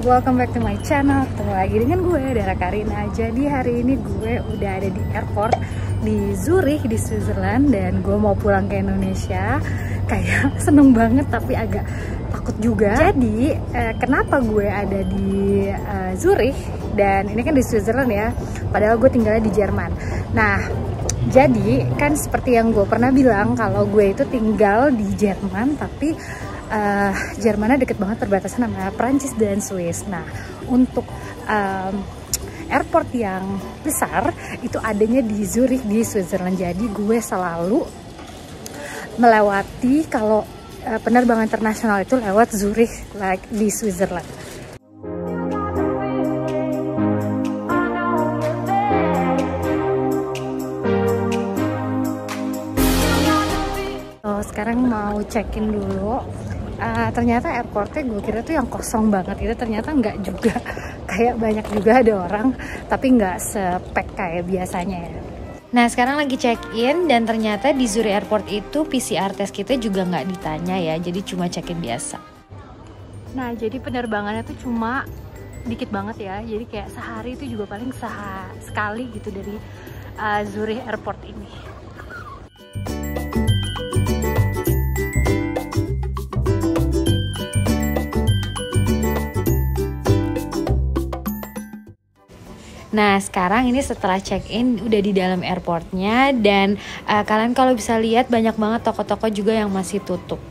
welcome back to my channel. Ketemu lagi dengan gue, Dara Karina. Jadi hari ini gue udah ada di airport di Zurich di Switzerland dan gue mau pulang ke Indonesia. Kayak seneng banget tapi agak takut juga. Jadi kenapa gue ada di Zurich dan ini kan di Switzerland ya, padahal gue tinggalnya di Jerman. Nah, jadi kan seperti yang gue pernah bilang kalau gue itu tinggal di Jerman tapi Jermannya deket banget perbatasan sama Prancis dan Swiss. Nah, untuk airport yang besar itu adanya di Zurich di Switzerland. Jadi gue selalu melewati kalau penerbangan internasional itu lewat Zurich like di Switzerland. So, sekarang mau check-in dulu. Ternyata airportnya gue kira tuh yang kosong banget, itu ternyata nggak juga. Kayak banyak juga ada orang, tapi nggak sepek kayak biasanya ya. Nah, sekarang lagi check-in dan ternyata di Zurich Airport itu PCR test kita juga nggak ditanya ya, jadi cuma check-in biasa. Nah, jadi penerbangannya tuh cuma dikit banget ya, jadi kayak sehari itu juga paling sekali gitu dari Zurich Airport ini. Nah, sekarang ini setelah check-in udah di dalam airportnya dan kalian kalau bisa lihat banyak banget toko-toko juga yang masih tutup.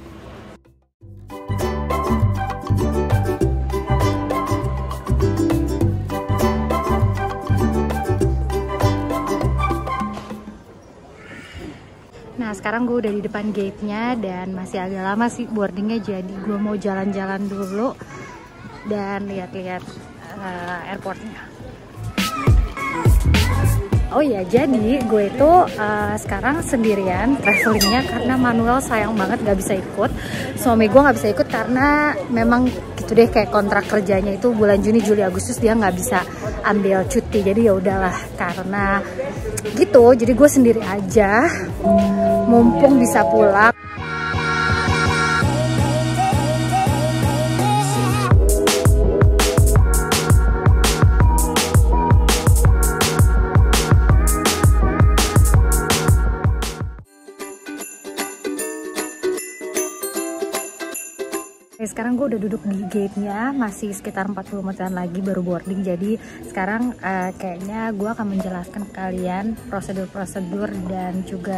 Nah, sekarang gue udah di depan gate-nya dan masih agak lama sih boardingnya, jadi gue mau jalan-jalan dulu dan lihat-lihat airportnya. Oh ya, jadi gue itu sekarang sendirian travelingnya karena Manuel sayang banget gak bisa ikut. Suami gue gak bisa ikut karena memang gitu deh, kayak kontrak kerjanya itu bulan Juni, Juli, Agustus dia nggak bisa ambil cuti. Jadi ya udahlah, karena gitu jadi gue sendiri aja mumpung bisa pulang. Sekarang gue udah duduk di gate-nya, masih sekitar 40 menitan lagi baru boarding. Jadi sekarang kayaknya gue akan menjelaskan ke kalian prosedur-prosedur dan juga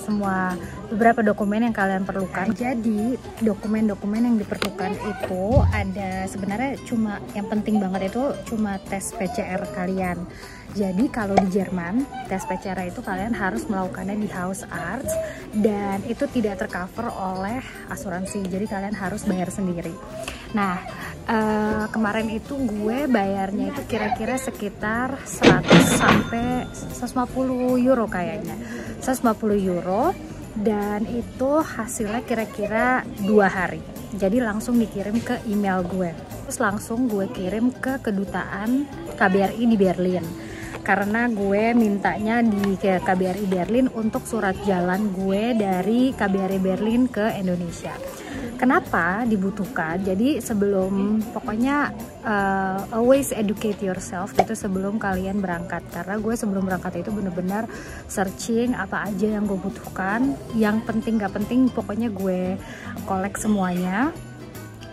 semua beberapa dokumen yang kalian perlukan. Jadi dokumen-dokumen yang diperlukan itu ada sebenarnya cuma yang penting banget itu cuma tes PCR kalian. Jadi kalau di Jerman tes PCR itu kalian harus melakukannya di Hausarzt dan itu tidak tercover oleh asuransi. Jadi kalian harus bayar sendiri. Nah, kemarin itu gue bayarnya itu kira-kira sekitar 100 sampai 150 euro kayaknya. 150 euro dan itu hasilnya kira-kira 2 hari. Jadi langsung dikirim ke email gue. Terus langsung gue kirim ke kedutaan KBRI di Berlin. Karena gue mintanya di KBRI Berlin untuk surat jalan gue dari KBRI Berlin ke Indonesia. Kenapa dibutuhkan? Jadi sebelum, pokoknya always educate yourself gitu sebelum kalian berangkat. Karena gue sebelum berangkat itu bener-bener searching apa aja yang gue butuhkan. Yang penting gak penting pokoknya gue collect semuanya.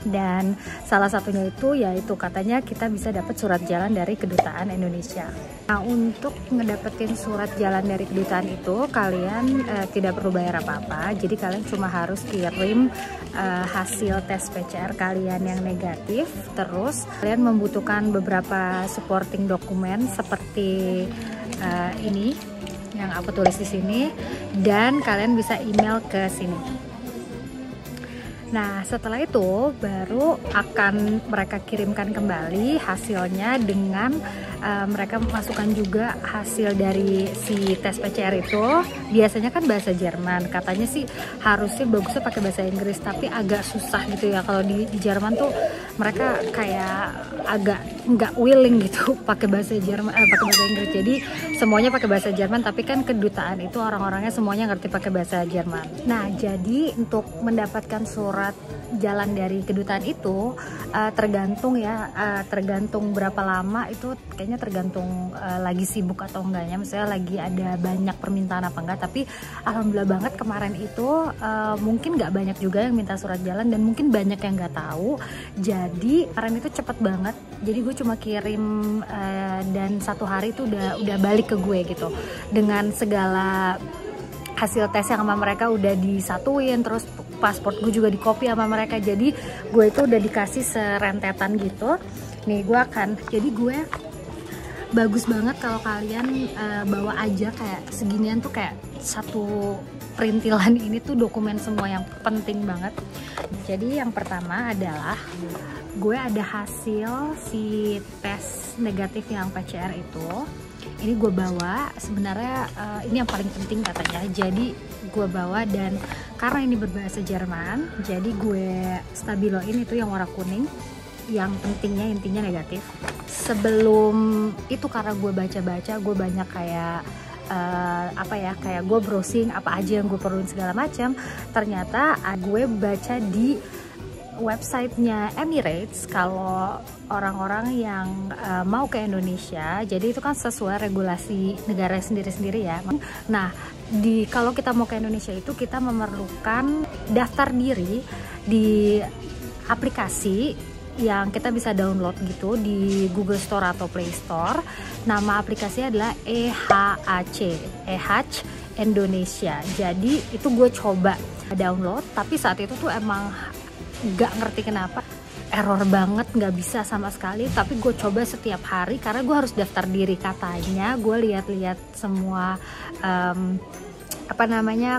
Dan salah satunya itu yaitu katanya kita bisa dapat surat jalan dari kedutaan Indonesia. Nah, untuk ngedapetin surat jalan dari kedutaan itu kalian tidak perlu bayar apa-apa. Jadi kalian cuma harus kirim hasil tes PCR kalian yang negatif. Terus kalian membutuhkan beberapa supporting dokumen seperti ini yang aku tulis di sini dan kalian bisa email ke sini. Nah, setelah itu baru akan mereka kirimkan kembali hasilnya dengan mereka masukkan juga hasil dari si tes PCR itu. Biasanya kan bahasa Jerman, katanya sih harusnya bagusnya pakai bahasa Inggris, tapi agak susah gitu ya. Kalau di Jerman tuh mereka kayak agak nggak willing gitu pakai bahasa Jerman, pakai bahasa Inggris. Jadi semuanya pakai bahasa Jerman, tapi kan kedutaan itu orang-orangnya semuanya ngerti pakai bahasa Jerman. Nah, jadi untuk mendapatkan surat jalan dari kedutaan itu tergantung ya, tergantung berapa lama itu, kayaknya tergantung lagi sibuk atau enggaknya, misalnya lagi ada banyak permintaan apa enggak. Tapi alhamdulillah banget kemarin itu mungkin nggak banyak juga yang minta surat jalan, dan mungkin banyak yang nggak tahu. Jadi kemarin itu cepet banget, jadi gue cuma kirim dan 1 hari itu udah balik ke gue gitu, dengan segala hasil tes yang sama mereka udah disatuin, terus paspor gue juga di copy sama mereka. Jadi gue itu udah dikasih serentetan gitu. Nih jadi gue bagus banget kalau kalian bawa aja kayak seginian tuh, kayak satu perintilan ini tuh dokumen semua yang penting banget. Jadi yang pertama adalah gue ada hasil si tes negatif yang PCR itu. Ini gue bawa, sebenarnya ini yang paling penting katanya. Jadi gue bawa, dan karena ini berbahasa Jerman, jadi gue stabiloin itu yang warna kuning, yang pentingnya intinya negatif. Sebelum itu karena gue baca-baca, gue banyak kayak kayak gue browsing apa aja yang gue perluin segala macam. Ternyata gue baca di websitenya Emirates, kalau orang-orang yang mau ke Indonesia, jadi itu kan sesuai regulasi negara sendiri-sendiri ya. Nah, kalau kita mau ke Indonesia itu kita memerlukan daftar diri di aplikasi yang kita bisa download gitu di Google Store atau Play Store. Nama aplikasinya adalah EHAC Indonesia. Jadi itu gue coba download, tapi saat itu tuh emang nggak ngerti kenapa error banget, nggak bisa sama sekali. Tapi gue coba setiap hari karena gue harus daftar diri. Katanya gue lihat-lihat semua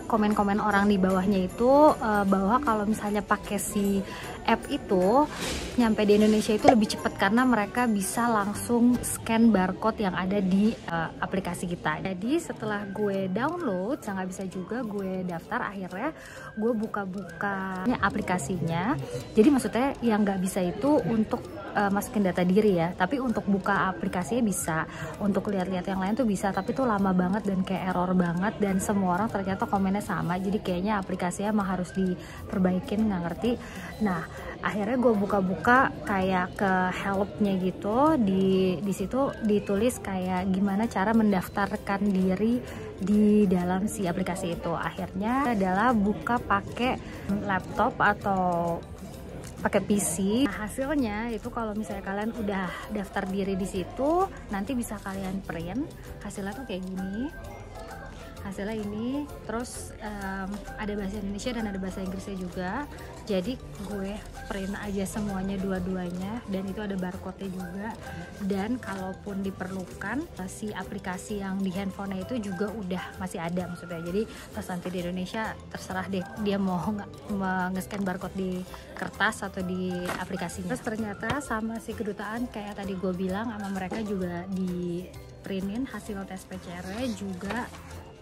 komen-komen orang di bawahnya itu bahwa kalau misalnya pakai si app itu nyampe di Indonesia itu lebih cepat karena mereka bisa langsung scan barcode yang ada di aplikasi kita. Jadi setelah gue download, nggak bisa juga gue daftar, akhirnya gue buka-buka aplikasinya. Jadi maksudnya yang nggak bisa itu untuk masukin data diri ya, tapi untuk buka aplikasinya bisa, untuk lihat-lihat yang lain tuh bisa, tapi tuh lama banget dan kayak error banget, dan semua orang ternyata komennya sama. Jadi kayaknya aplikasinya emang harus diperbaikin, nggak ngerti. Nah, akhirnya gue buka-buka kayak ke helpnya gitu, di situ ditulis kayak gimana cara mendaftarkan diri di dalam si aplikasi itu. Akhirnya adalah buka pakai laptop atau pakai PC. Nah, hasilnya itu kalau misalnya kalian udah daftar diri di situ, nanti bisa kalian print. Hasilnya tuh kayak gini. Hasilnya ini, terus ada bahasa Indonesia dan ada bahasa Inggrisnya juga. Jadi gue print aja semuanya dua-duanya, dan itu ada barcode-nya juga. Dan kalaupun diperlukan si aplikasi yang di handphone itu juga udah masih ada maksudnya. Jadi pas nanti di Indonesia terserah deh dia mau nge-scan barcode di kertas atau di aplikasinya. Terus ternyata sama si kedutaan kayak tadi gue bilang, sama mereka juga di printin hasil tes PCR-nya juga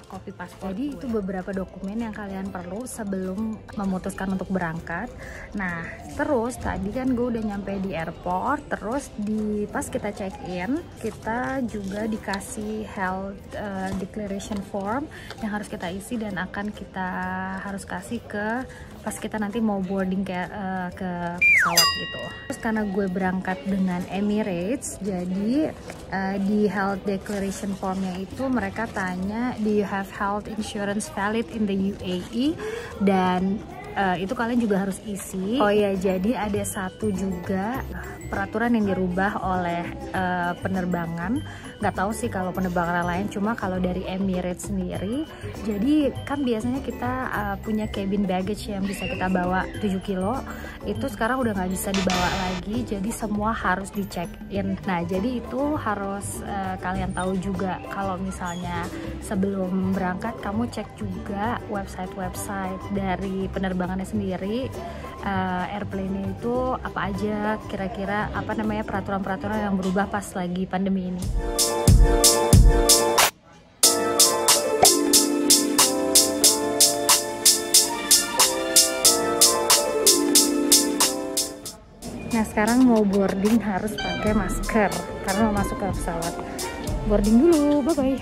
copy paspor. Jadi itu beberapa dokumen yang kalian perlu sebelum memutuskan untuk berangkat. Nah, terus tadi kan gue udah nyampe di airport, terus pas kita check in, kita juga dikasih health declaration form yang harus kita isi dan akan kita harus kasih ke pas kita nanti mau boarding ke pesawat gitu. Terus karena gue berangkat dengan Emirates, jadi di health declaration formnya itu mereka tanya, do you have health insurance valid in the UAE, dan itu kalian juga harus isi. Oh ya, jadi ada satu juga peraturan yang dirubah oleh penerbangan. Nggak tahu sih kalau penerbangan lain, cuma kalau dari Emirates sendiri, jadi kan biasanya kita punya cabin baggage yang bisa kita bawa 7 kilo, itu sekarang udah nggak bisa dibawa lagi, jadi semua harus di check in. Nah, jadi itu harus kalian tahu juga, kalau misalnya sebelum berangkat kamu cek juga website dari penerbangannya sendiri, airplane itu apa aja, kira-kira peraturan-peraturan yang berubah pas lagi pandemi ini. Nah, sekarang mau boarding harus pakai masker karena mau masuk ke pesawat. Boarding dulu, bye-bye.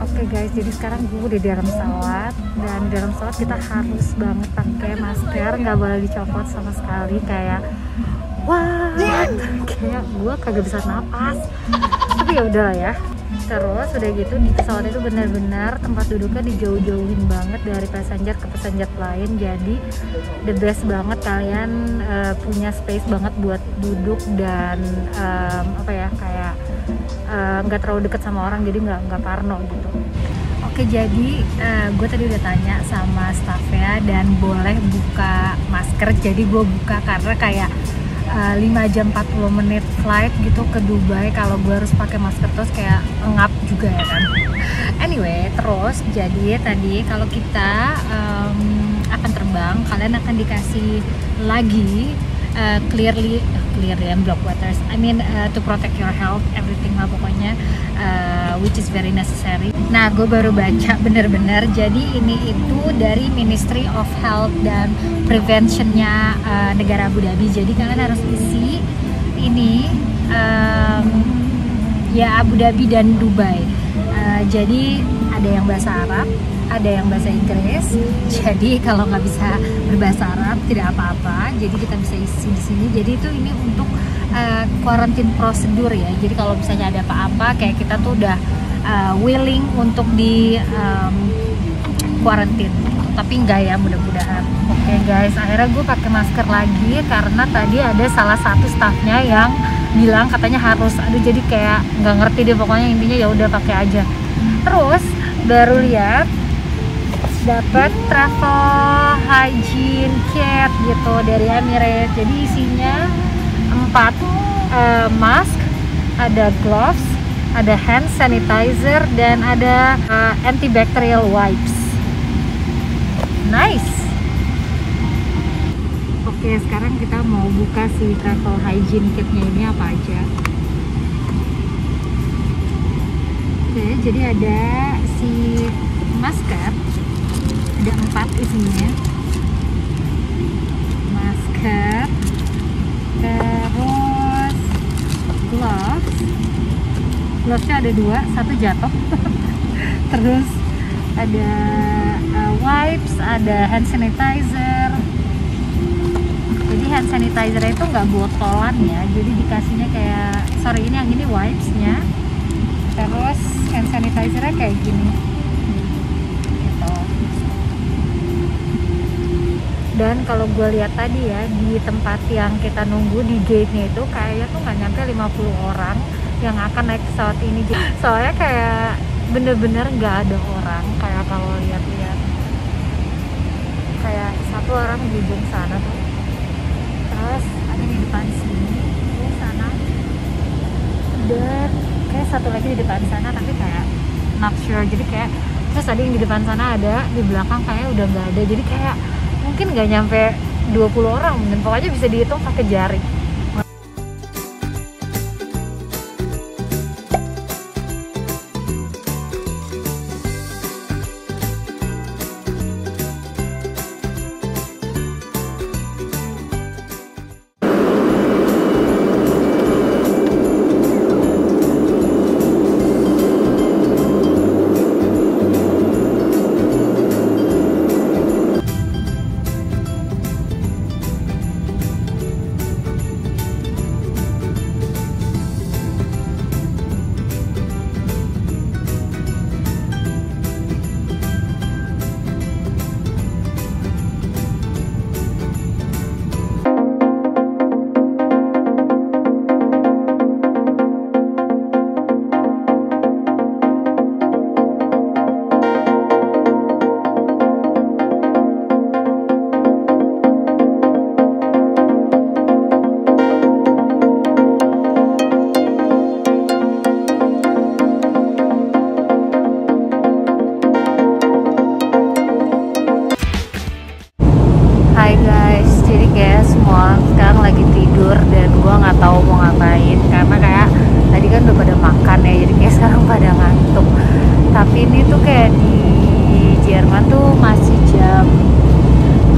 Oke guys, jadi sekarang gue udah di dalam pesawat, dan di dalam pesawat kita harus banget pakai masker, nggak boleh dicopot sama sekali. Kayak wah, kayak gue kagak bisa napas, tapi ya udahlah ya. Terus udah gitu di pesawat itu benar-benar tempat duduknya dijauh-jauhin banget dari passenger ke passenger lain, jadi the best banget. Kalian punya space banget buat duduk dan apa ya, kayak nggak terlalu deket sama orang, jadi nggak parno gitu. Oke, jadi gue tadi udah tanya sama staffnya dan boleh buka masker, jadi gue buka karena kayak 5 jam 40 menit flight gitu ke Dubai, kalau gue harus pakai masker terus kayak ngap juga ya kan. Anyway, terus jadi tadi kalau kita akan terbang, kalian akan dikasih lagi clearly and block waters. I mean to protect your health, everything lah pokoknya, which is very necessary. Nah, gue baru baca bener-bener. Jadi ini itu dari Ministry of Health dan Preventionnya negara Abu Dhabi. Jadi kalian harus isi ini ya Abu Dhabi dan Dubai. Jadi ada yang bahasa Arab, ada yang bahasa Inggris. Jadi kalau nggak bisa berbahasa Arab tidak apa-apa, jadi kita bisa isi di sini. Jadi itu ini untuk quarantine prosedur ya. Jadi kalau misalnya ada apa-apa, kayak kita tuh udah willing untuk di quarantine. Tapi enggak ya, mudah-mudahan. Oke guys, akhirnya gue pakai masker lagi karena tadi ada salah satu staffnya yang bilang katanya harus. Aduh, jadi kayak nggak ngerti deh, pokoknya intinya ya udah pakai aja. Terus baru lihat dapat travel hygiene kit gitu dari Emirates. Jadi isinya 4 mask, ada gloves, ada hand sanitizer, dan ada antibacterial wipes. Nice. Oke, sekarang kita mau buka si travel hygiene kitnya ini apa aja. Oke, jadi ada si masker, ada 4 isinya. Masker, terus glovesnya ada 2, 1 jatuh. Terus ada wipes, ada hand sanitizer. Jadi hand sanitizer itu nggak botolan ya, jadi dikasihnya kayak, sorry ini yang ini wipesnya, terus hand sanitizernya kayak gini gitu. Dan kalau gue lihat tadi ya, di tempat yang kita nunggu di gate-nya itu kayaknya tuh nggak nyampe 50 orang yang akan naik pesawat ini. Soalnya kayak bener-bener nggak ada orang, kayak kalau lihat-lihat kayak 1 orang di ujung sana tuh, terus ada di depan sini, terus sana, dan kayak 1 lagi di depan sana, tapi kayak not sure. Jadi kayak terus tadi yang di depan sana ada, di belakang kayak udah nggak ada, jadi kayak mungkin nggak nyampe 20 orang, dan pokoknya bisa dihitung pakai jari. ini tuh kayak di Jerman tuh masih jam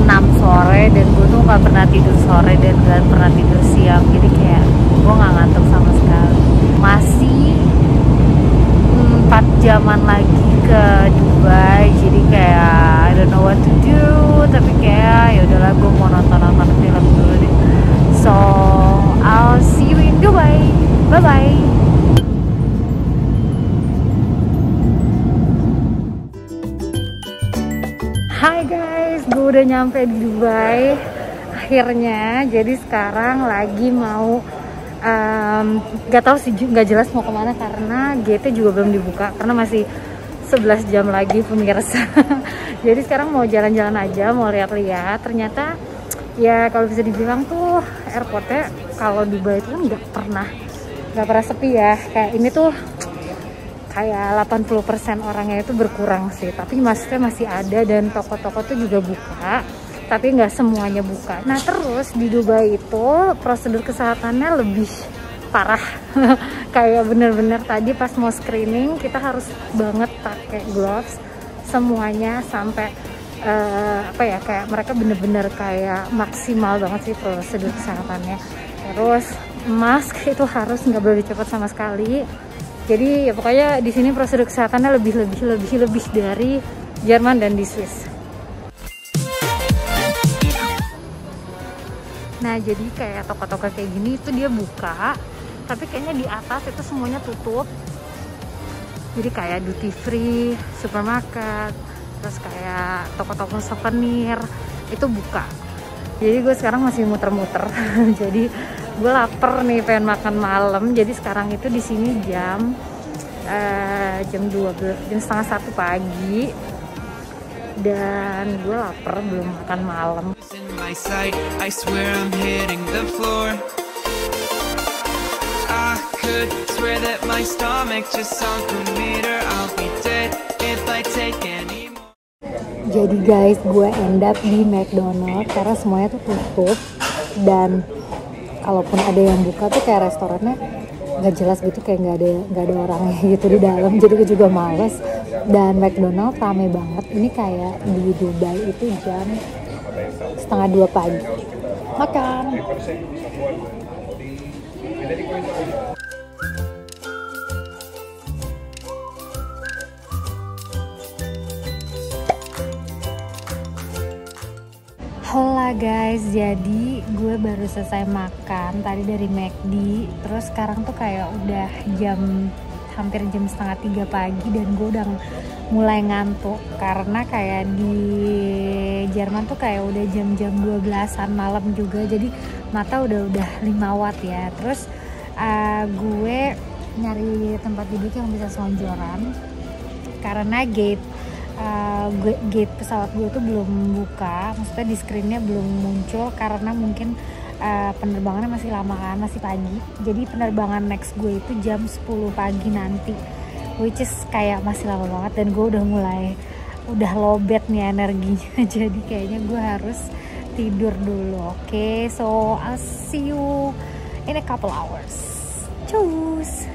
6 sore dan gue tuh nggak pernah tidur sore dan nggak pernah tidur siang, jadi kayak gue nggak ngantuk sama sekali. Masih 4 jaman lagi ke Dubai, jadi kayak I don't know what to do, tapi kayak ya udahlah, gue mau nonton film dulu deh. So I'll see you in Dubai. Bye bye. Hai guys, gue udah nyampe di Dubai akhirnya. Jadi sekarang lagi mau gak tahu sih, nggak jelas mau kemana karena gate juga belum dibuka karena masih 11 jam lagi pemirsa. Jadi sekarang mau jalan-jalan aja, mau lihat-lihat. Ternyata ya kalau bisa dibilang tuh airportnya kalau Dubai itu kan nggak pernah sepi ya. Kayak ini tuh kayak 80% orangnya itu berkurang sih, tapi maksudnya masih ada dan toko-toko tuh juga buka, tapi nggak semuanya buka. Nah terus di Dubai itu prosedur kesehatannya lebih parah. Kayak bener-bener tadi pas mau screening kita harus banget pakai gloves semuanya sampai kayak mereka bener-bener kayak maksimal banget sih prosedur kesehatannya. Terus mask itu harus nggak boleh dicopot sama sekali. Jadi ya pokoknya di sini prosedur kesehatannya lebih dari Jerman dan di Swiss. Nah jadi kayak toko-toko kayak gini itu dia buka, tapi kayaknya di atas itu semuanya tutup. Jadi kayak duty free, supermarket, terus kayak toko-toko souvenir itu buka. Jadi gue sekarang masih muter-muter. Jadi gue lapar nih, pengen makan malam. Jadi sekarang itu di sini jam 12, jam setengah 1 pagi, dan gue lapar, belum makan malam. Jadi guys, gue end up di McDonald's karena semuanya tuh tutup, dan kalaupun ada yang buka tuh kayak restorannya nggak jelas gitu, kayak nggak ada orangnya gitu di dalam. Jadi gue juga males. Dan McDonald's rame banget. Ini kayak di Dubai itu jam setengah 2 pagi. Makan. Halo guys, jadi gue baru selesai makan tadi dari McD. Terus sekarang tuh kayak udah hampir jam setengah 3 pagi dan gue udah mulai ngantuk karena kayak di Jerman tuh kayak udah jam 12-an malam juga, jadi mata udah 5 watt ya. Terus gue nyari tempat duduk yang bisa selonjoran karena gate pesawat gue tuh belum buka, maksudnya di screennya belum muncul karena mungkin penerbangannya masih lama kan, masih pagi. Jadi penerbangan next gue itu jam 10 pagi nanti, which is kayak masih lama banget, dan gue udah lowbat nih energinya. Jadi kayaknya gue harus tidur dulu. Oke, so I'll see you in a couple hours. Cus.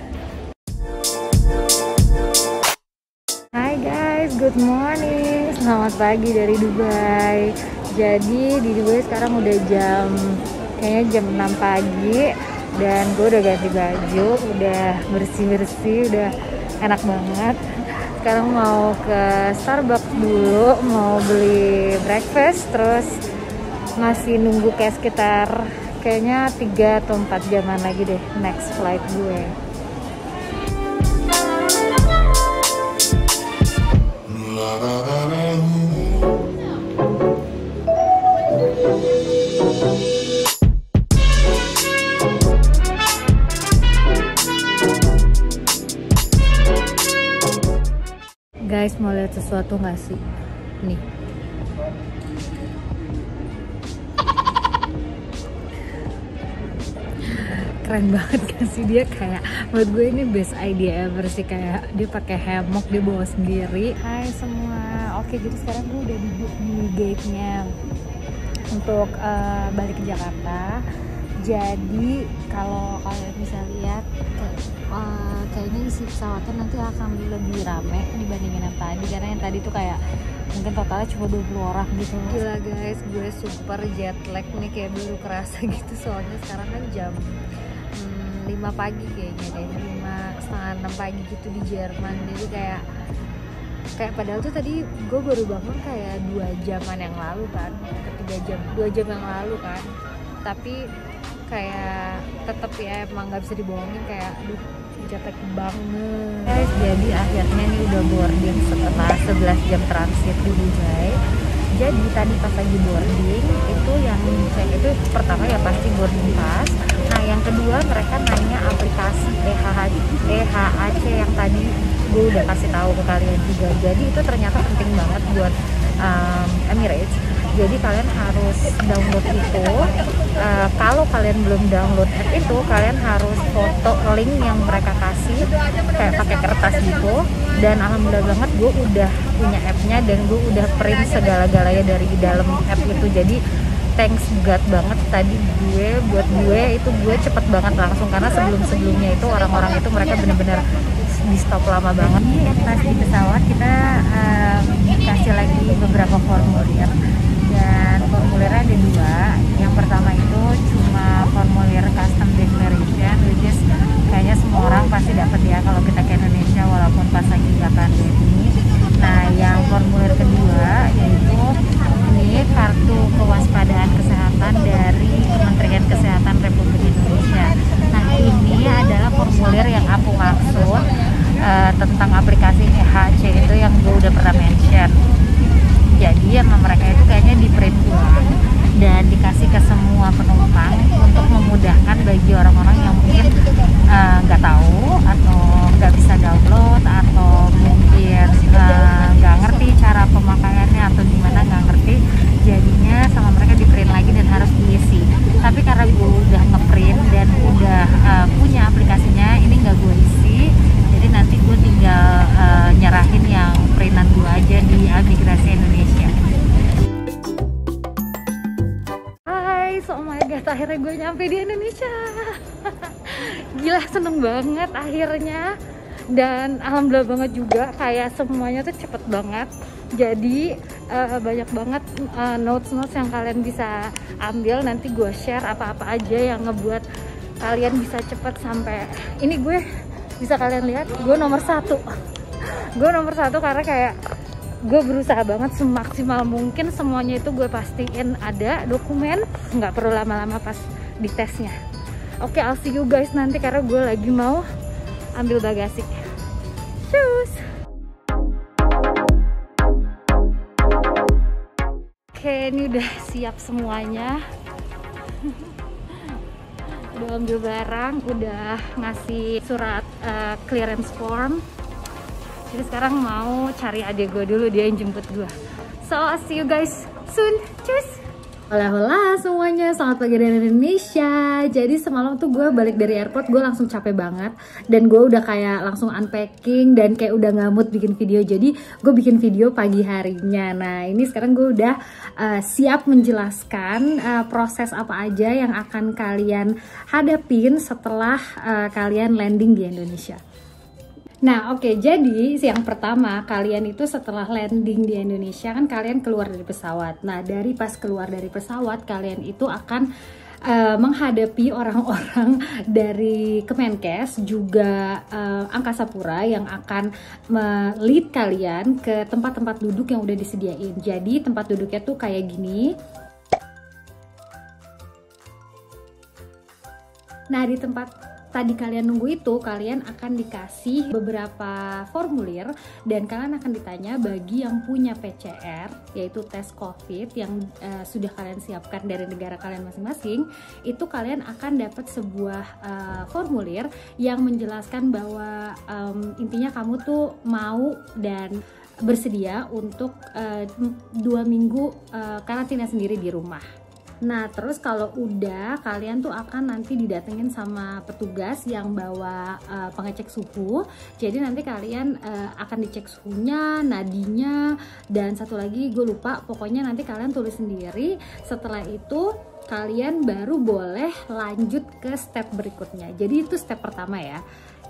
Hai guys, good morning. Selamat pagi dari Dubai. Jadi di Dubai sekarang udah kayaknya jam 6 pagi, dan gue udah ganti baju, udah bersih-bersih, udah enak banget. Sekarang mau ke Starbucks dulu, mau beli breakfast, terus masih nunggu kayak sekitar kayaknya 3 atau 4 jaman lagi deh next flight gue. Guys, mau lihat sesuatu nggak sih? Nih. Keren banget kan sih dia, kayak menurut gue ini best idea ever sih, kayak dia pakai hammock, dia bawa sendiri. Hai semua. Oke, jadi sekarang gue udah di gate-nya untuk balik ke Jakarta. Jadi kalau kalian bisa lihat kayaknya isi pesawatnya nanti akan lebih rame dibandingin yang tadi, karena yang tadi tuh kayak mungkin totalnya cuma 20 orang gitu. Gila guys, gue super jet lag nih, kayak baru kerasa gitu, soalnya sekarang kan jam 5 pagi kayaknya, kayak 5:30, 6 pagi gitu di Jerman. Jadi kayak padahal tuh tadi gue baru bangun kayak 2 jaman yang lalu kan, 2 jam yang lalu kan, tapi kayak tetep ya emang nggak bisa dibohongin, kayak aduh jet banget guys. Jadi akhirnya nih udah boarding setelah 11 jam transit di Dubai. Jadi tadi pas lagi boarding itu yang cek itu pertama ya pasti boarding pass. Nah yang kedua mereka nanya aplikasi EHAC yang tadi gue udah kasih tahu ke kalian juga. Jadi itu ternyata penting banget buat Emirates. Jadi kalian harus download itu. Kalau kalian belum download app itu, kalian harus foto link yang mereka kasih kayak pakai kertas gitu. Dan alhamdulillah banget gue udah punya appnya dan gue udah print segala-galanya dari dalam app itu. Jadi thanks God banget tadi buat gue itu gue cepet banget langsung, karena sebelumnya itu orang-orang itu mereka bener-bener di stop lama banget. Pas di pesawat kita dikasih lagi beberapa formulir, dan formulirnya ada 2. Yang pertama itu cuma formulir custom declaration, which is kayaknya semua orang pasti dapat ya kalau kita ke Indonesia walaupun pas lagi nggak pandemi. Nah yang formulir kedua yaitu ini kartu kewaspadaan kesehatan dari Kementerian Kesehatan Republik Indonesia. Nah ini adalah formulir yang aku maksud tentang aplikasi EHC itu yang gue udah pernah mention. Jadi sama mereka itu kayaknya di print ulang dan dikasih ke semua penumpang untuk memudahkan bagi orang-orang yang mungkin nggak tahu atau nggak bisa download atau mungkin nggak ngerti cara pemakaiannya atau gimana, nggak ngerti. Jadinya sama mereka di print lagi dan harus diisi. Tapi karena gue udah ngeprint dan udah punya aplikasinya, ini nggak gue isi. Jadi nanti gue tinggal nyerahin yang printan gue aja di Imigrasi Indonesia. Hai, oh my god, akhirnya gue nyampe di Indonesia. Gila, seneng banget akhirnya. Dan alhamdulillah banget juga, kayak semuanya tuh cepet banget. Jadi banyak banget notes yang kalian bisa ambil. Nanti gue share apa-apa aja yang ngebuat kalian bisa cepet sampai ini. Gue bisa kalian lihat, gue nomor 1. Gue nomor 1 karena kayak gue berusaha banget semaksimal mungkin semuanya itu gue pastiin ada dokumen, nggak perlu lama-lama pas di tesnya. Oke, I'll see you guys nanti karena gue lagi mau ambil bagasi. Cus. Oke, ini udah siap semuanya. Udah ambil barang, udah ngasih surat clearance form. Jadi sekarang mau cari adik gue dulu, dia yang jemput gue. So, I'll see you guys soon. Cus! Hola semuanya, selamat pagi dari Indonesia. Jadi semalam tuh gue balik dari airport, gue langsung capek banget. Dan gue udah kayak langsung unpacking dan kayak udah ngamut bikin video. Jadi gue bikin video pagi harinya. Nah ini sekarang gue udah siap menjelaskan proses apa aja yang akan kalian hadapin setelah kalian landing di Indonesia. Nah oke, jadi yang pertama kalian itu setelah landing di Indonesia kan kalian keluar dari pesawat. Nah dari pas keluar dari pesawat kalian itu akan menghadapi orang-orang dari Kemenkes juga Angkasa Pura yang akan lead kalian ke tempat-tempat duduk yang udah disediain. Jadi tempat duduknya tuh kayak gini. Nah di tempat tadi kalian nunggu itu, kalian akan dikasih beberapa formulir dan kalian akan ditanya bagi yang punya PCR, yaitu tes COVID yang sudah kalian siapkan dari negara kalian masing-masing. Itu kalian akan dapat sebuah formulir yang menjelaskan bahwa intinya kamu tuh mau dan bersedia untuk 2 minggu karantina sendiri di rumah. Nah terus kalau udah, kalian tuh akan nanti didatengin sama petugas yang bawa pengecek suhu. Jadi nanti kalian akan dicek suhunya, nadinya, dan satu lagi gue lupa. Pokoknya nanti kalian tulis sendiri. Setelah itu kalian baru boleh lanjut ke step berikutnya. Jadi itu step pertama ya.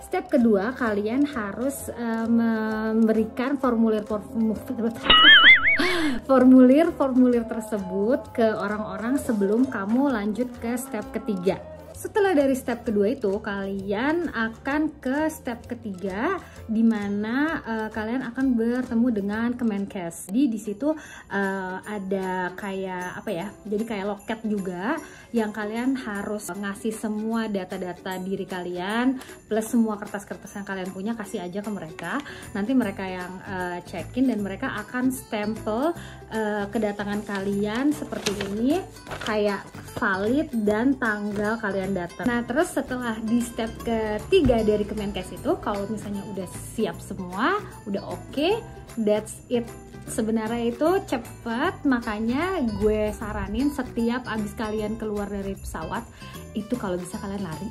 Step kedua, kalian harus memberikan formulir tersebut ke orang-orang sebelum kamu lanjut ke step ketiga. Setelah dari step kedua itu, kalian akan ke step ketiga, di mana kalian akan bertemu dengan Kemenkes. Di situ ada kayak apa ya? Jadi kayak loket juga yang kalian harus ngasih semua data-data diri kalian plus semua kertas-kertas yang kalian punya, kasih aja ke mereka. Nanti mereka yang check-in dan mereka akan stempel kedatangan kalian seperti ini, kayak valid dan tanggal kalian datang. Nah, terus setelah di step ketiga dari Kemenkes itu, kalau misalnya udah siap semua, udah oke, that's it. Sebenarnya itu cepet, makanya gue saranin setiap abis kalian keluar dari pesawat itu kalau bisa kalian lari.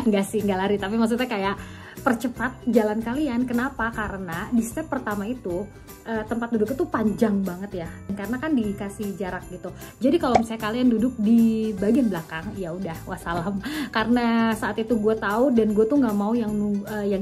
Enggak sih, enggak lari, tapi maksudnya kayak percepat jalan kalian. Kenapa? Karena di step pertama itu tempat duduk itu panjang banget ya, karena kan dikasih jarak gitu. Jadi kalau misalnya kalian duduk di bagian belakang, ya udah wassalam. Karena saat itu gue tahu dan gue tuh nggak mau yang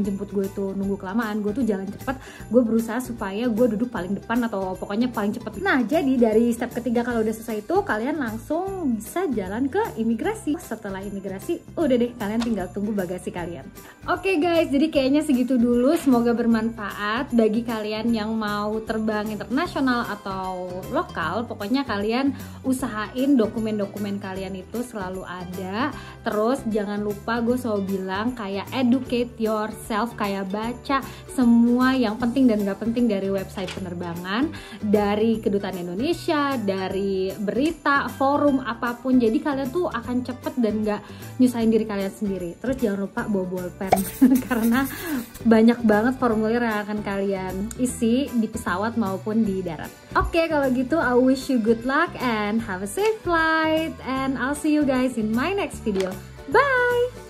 jemput gue itu nunggu kelamaan. Gue tuh jalan cepet, gue berusaha supaya gue duduk paling depan atau pokoknya paling cepet. Nah, jadi dari step ketiga kalau udah selesai itu, kalian langsung bisa jalan ke imigrasi. Setelah imigrasi, udah deh, kalian tinggal tunggu bagasi kalian. Oke guys, jadi kayaknya segitu dulu. Semoga bermanfaat bagi kalian yang mau terbang internasional atau lokal. Pokoknya kalian usahain dokumen-dokumen kalian itu selalu ada. Terus jangan lupa, gue selalu bilang kayak educate yourself, kayak baca semua yang penting dan gak penting dari website penerbangan, dari kedutaan Indonesia, dari berita, forum, apapun. Jadi kalian tuh akan cepet dan gak nyusahin diri kalian sendiri. Terus jangan lupa bawa bolpen karena banyak banget formulir yang akan kalian isi di pesawat maupun di darat. Oke, kalau gitu I wish you good luck and have a safe flight, and I'll see you guys in my next video. Bye!